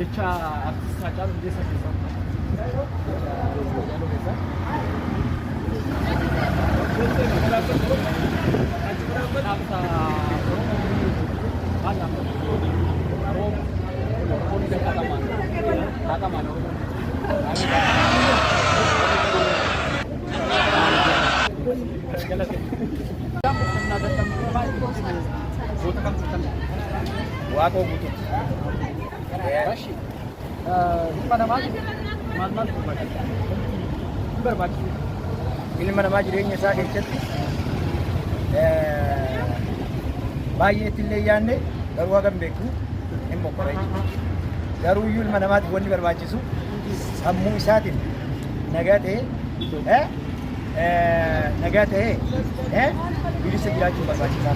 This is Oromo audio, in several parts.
jecha artist Haacaaluu Hundeessaa keessaa Waaqoo guutuu. Ilma namaa jireenya isaa keessatti baay'eetti illee yaadne garuu hagam beeku hin mokkora jechuudha. Garuu iyyuu ilma namaatiif wanni barbaachisu sammuu isaatiin nagaa ta'ee bilisa jiraachuu barbaachisaa.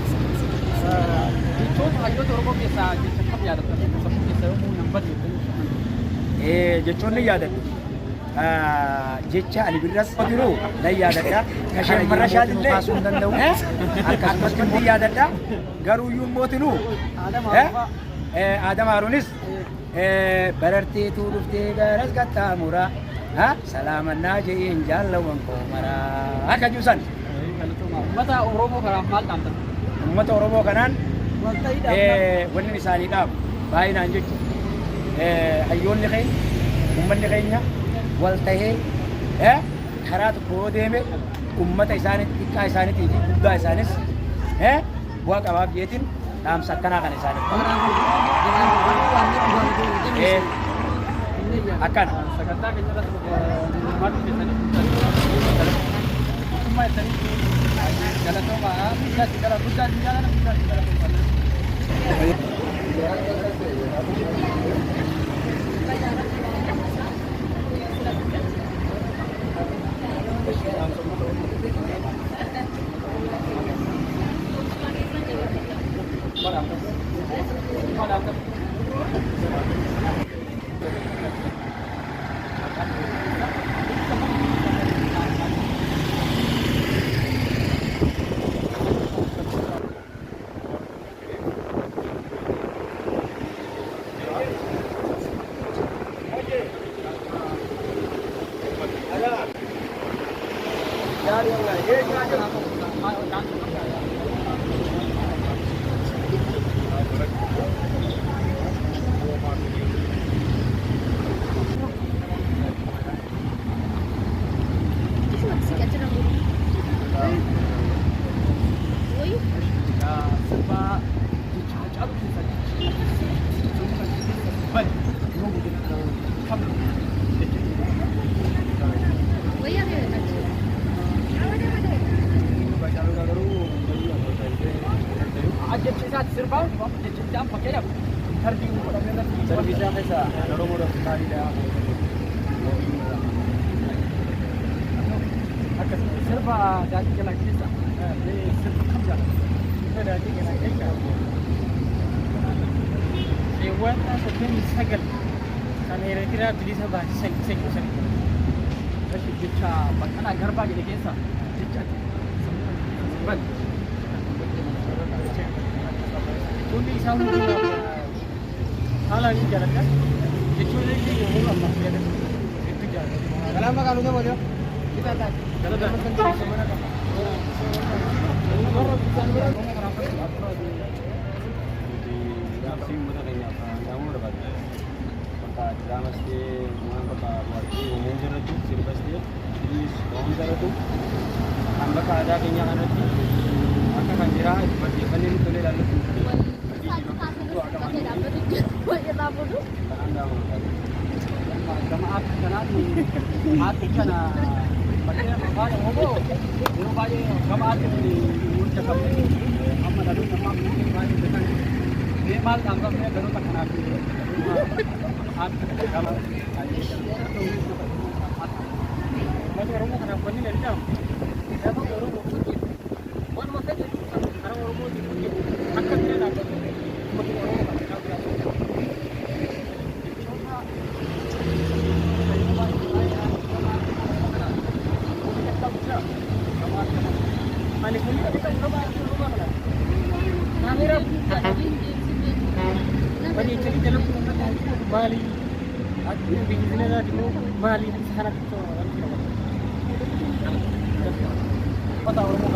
Jechuun hayyoota Oromoo keessaa jecha kam yaadatan? Sammuu keessa yommuu nan badne jechuun ni yaadadhu. Jecha ani birras jiru nan yaadadha. Kasheen marrashaat illee kaasuu hin danda'u. Akkasumas kan yaadadha. Garuu iyyuu mootinuu Aadam Haaruunis bararteetuu dhuftee garas qaxxaamura salaamannaa jeen jaallawan koo maraa akka juusan. Uummata Oromoo kanaaf maal dhaamtan? Uummata Oromoo kanaan wanni isaanii dhaabu baay'inaan jechuudha. Hayyoonni keenya uummanni keenya wal tahee karaa tokko yoo deeme uummata isaaniitti xiqqaa isaaniitii fi guddaa isaanis bu'aa qabaaf jeetiin dhaamsa akkanaa kan isaanii. Akkana. Sagantaa keenya irratti uummata keessanii mootummaa isaanii galatoomaa guddaa bari jadi dalam Bali bikin ada di Bali di sana itu apa tahu